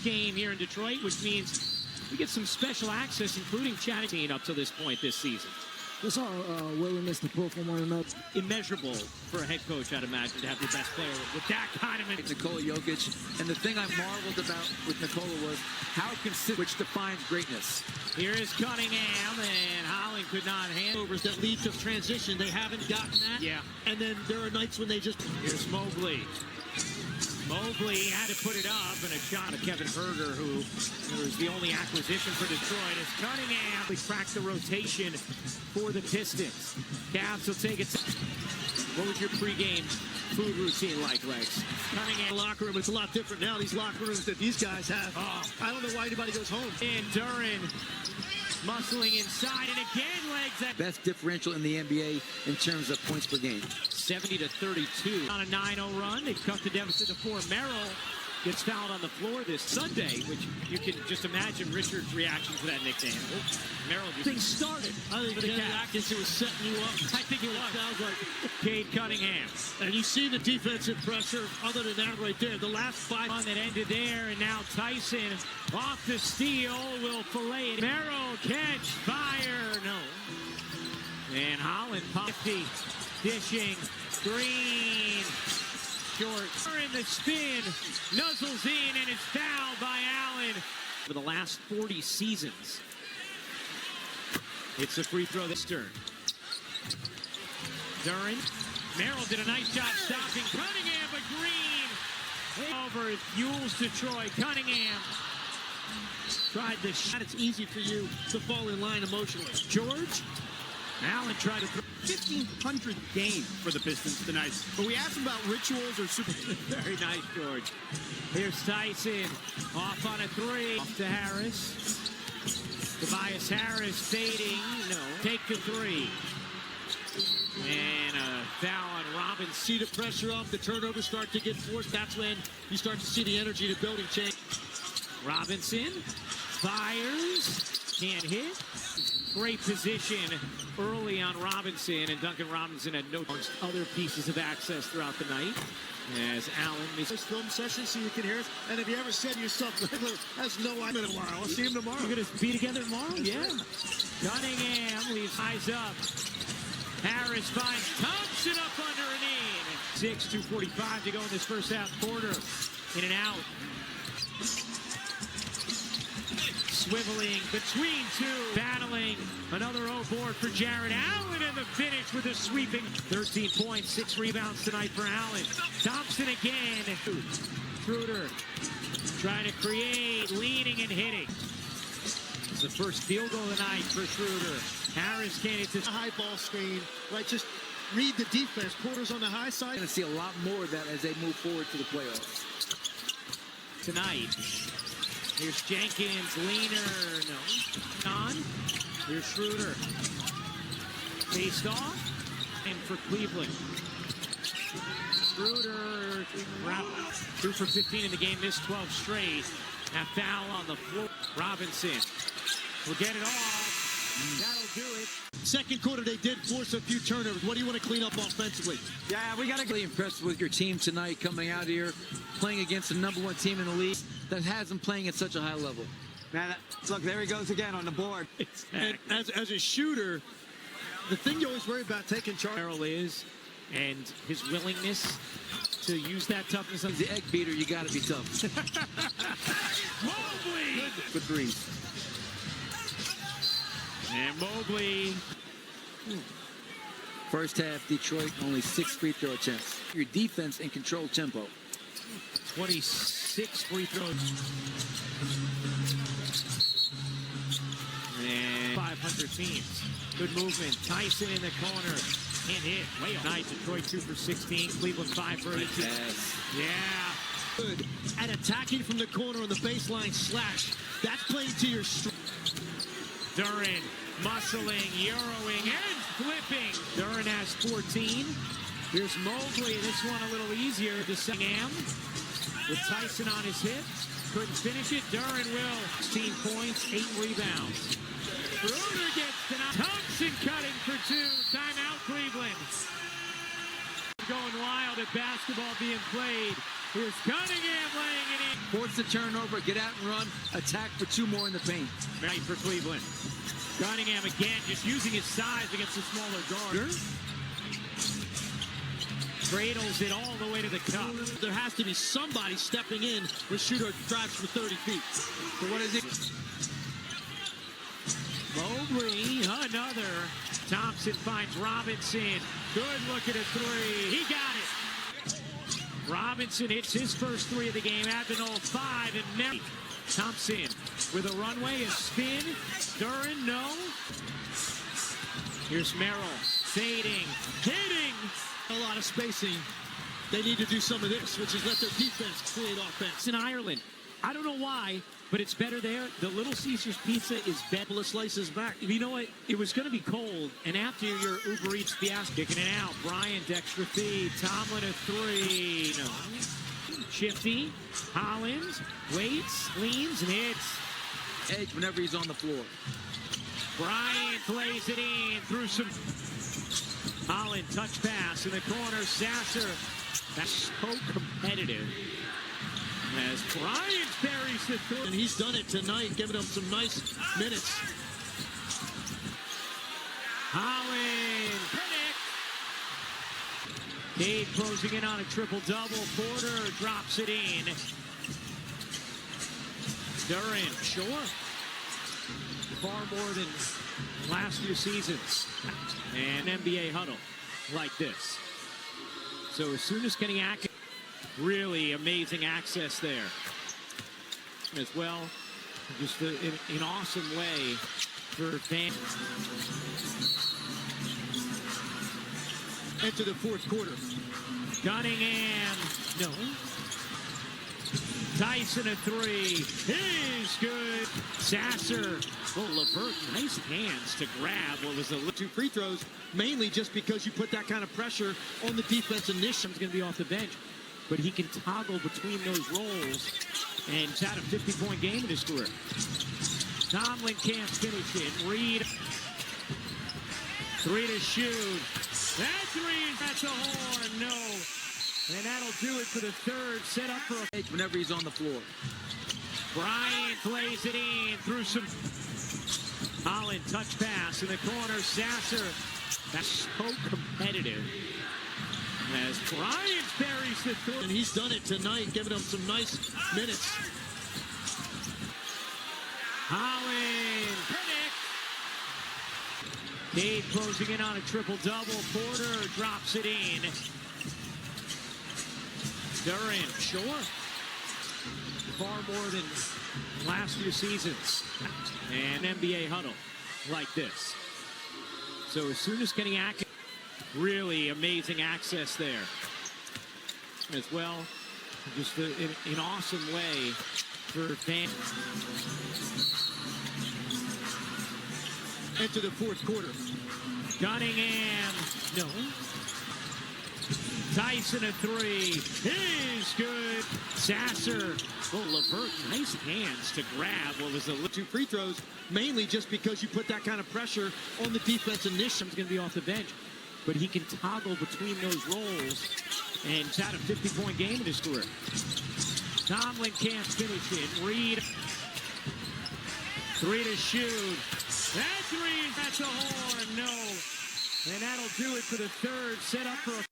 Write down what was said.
game here in Detroit, which means we get some special access, including chatting up to this point this season. What's our willingness to pull from one another? Immeasurable for a head coach, I'd imagine, to have your best player with that kind of... Nikola Jokic. And the thing I marveled about with Nikola was how consistent, which defines greatness. Here is Cunningham, and Holland could not handle overs that lead to transition. They haven't gotten that. Yeah. And then there are nights when they just... Here's Mobley. Mobley had to put it up, and a shot of Kevin Herter, who was the only acquisition for Detroit, as Cunningham. We cracked the rotation for the Pistons. Cavs will take it. What was your pregame food routine like, Lex? Cunningham locker room, it's a lot different now. These locker rooms that these guys have. I don't know why anybody goes home. And Duren muscling inside, and again legs that. Best differential in the NBA in terms of points per game. 70-32 on a 9-0 run. They've cut the deficit to 4. Merrill gets fouled on the floor this Sunday, which you can just imagine Richard's reaction to that nickname. Merrill just... Things started. I think the Atkins was setting you up. I think it was. Sounds like Cade Cunningham. And you see the defensive pressure other than that right there. The last 5 on that ended there, and now Tyson off the steal will fillet it. Merrill catch, fire, no. And Holland 50, dishing, Green, short. In the spin, nuzzles in, and it's fouled by Allen. For the last 40 seasons, it's a free throw this turn. Duren, Merrill did a nice job stopping Cunningham, but Green over, it fuels Detroit. Cunningham tried the shot. It's easy for you to fall in line emotionally. George, Allen tried to throw. 1,500 game for the Pistons tonight. But we asked him about rituals or super... Very nice, George. Here's Tyson, off on a 3. Off to Harris. Tobias Harris fading, no. Take the 3. And a foul on Robinson. See the pressure up, the turnovers start to get forced. That's when you start to see the energy of the building change. Robinson fires, can't hit. Great position early on Robinson, and Duncan Robinson had no other pieces of access throughout the night. As Allen this film session so you can hear it. And if you ever said to yourself, Riddler has no idea tomorrow, I'll see him tomorrow. You're going to be together tomorrow? Yeah. Cunningham leaves eyes up. Harris finds Thompson up under and in. 2:45 to go in this first half quarter. In and out. Swiveling between 2, battling another 0 board for Jared Allen, and the finish with a sweeping 13 points, 6 rebounds tonight for Allen. Thompson again. Schroeder trying to create, leaning and hitting. It's the first field goal of the night for Schroeder. Harris can't hit this high ball screen, right? Just read the defense. Porter's on the high side. Going to see a lot more of that as they move forward to the playoffs. Tonight. Here's Jenkins, leaner, no. On. Here's Schroeder. Faced off. And for Cleveland. Schroeder, 2 for 15 in the game, missed 12 straight. A foul on the floor. Robinson will get it off. That'll do it. Second quarter, they did force a few turnovers. What do you want to clean up offensively? Yeah, we got to be impressed with your team tonight coming out here, playing against the #1 team in the league that has them playing at such a high level. Man, look, there he goes again on the board. And as a shooter, the thing you always worry about taking charge. Merrill is, and his willingness to use that toughness. As the egg beater, you got to be tough. Mobley! For 3s. And Mobley. First half, Detroit only 6 free throw attempts. Your defense in control tempo. 26 free throws. And 500 teams. Good movement. Tyson in the corner. Can't hit. Way off. Night. Detroit 2 for 16. Cleveland 5 for 18. Yes. Yeah. Good at attacking from the corner on the baseline slash. That's playing to your strength. Duren muscling, Euroing, and flipping. Duren has 14. Here's Mobley. This one a little easier to Sam. With Tyson on his hip. Couldn't finish it. Duren will. 16 points, 8 rebounds. Schroeder gets denied. Thompson cutting for 2. Timeout, Cleveland. Going wild at basketball being played. Here's Cunningham laying it in. Force the turnover, get out and run, attack for 2 more in the paint. Right for Cleveland. Cunningham again, just using his size against the smaller guard. Cradles it all the way to the cup. There has to be somebody stepping in when shooter drives from 30 feet. So what is it? Mobley, another. Thompson finds Robinson. Good look at a three. He got it. Robinson hits his first 3 of the game. Adenol 5 and now Thompson with a runway, a spin. Duran, no. Here's Merrill fading, hitting. A lot of spacing. They need to do some of this, which is let their defense create offense. In Ireland, I don't know why, but it's better there. The Little Caesars pizza is better. Slices back. You know what? It was going to be cold, and after your Uber Eats fiasco, kicking it out. Bryant, extra feed. Tomlin a 3. No. Shifty. Hollins waits, leans, and hits. Edge whenever he's on the floor. Bryant plays it in through some. Holland touch pass in the corner. Sasser. That's so competitive. As Bryant buries the throw. And he's done it tonight, giving them some nice minutes. Holland. Cade closing in on a triple-double. Porter drops it in. Duran, sure. Far more than last few seasons. And NBA huddle like this. So as soon as Kenny Atkins, really amazing access there as well. Just an awesome way for fans. Into the fourth quarter. Cunningham, no. Tyson a 3 is good. Sasser, LeVert, nice hands to grab what was a 2 free throws, mainly just because you put that kind of pressure on the defense initially. He's going to be off the bench, but he can toggle between those roles, and he's had a 50-point game in his career. Tomlin can't finish it. Reed, 3 to shoot. That 3, that's a horn, no. And that'll do it for the third. Set up for a... Edge whenever he's on the floor. Bryant plays it in through some. Holland touch pass in the corner. Sasser. That's so competitive. As Bryant buries the throw. And he's done it tonight, giving them some nice minutes. Holland. Cade closing in on a triple-double. Porter drops it in. Duran, sure. Far more than last few seasons. And NBA huddle like this. So as soon as Kenny Atkins, really amazing access there as well. Just an awesome way for fans. Into the fourth quarter. Cunningham, no. Tyson a 3 is good. Sasser, LeVert, nice hands to grab what was a 2 free throws, mainly just because you put that kind of pressure on the defense initially. He's going to be off the bench, but he can toggle between those roles, and he's had a 50-point game in his career. Tomlin can't finish it. Reed, 3 to shoot. That 3, that's a horn, no. And that'll do it for the third. Set up for a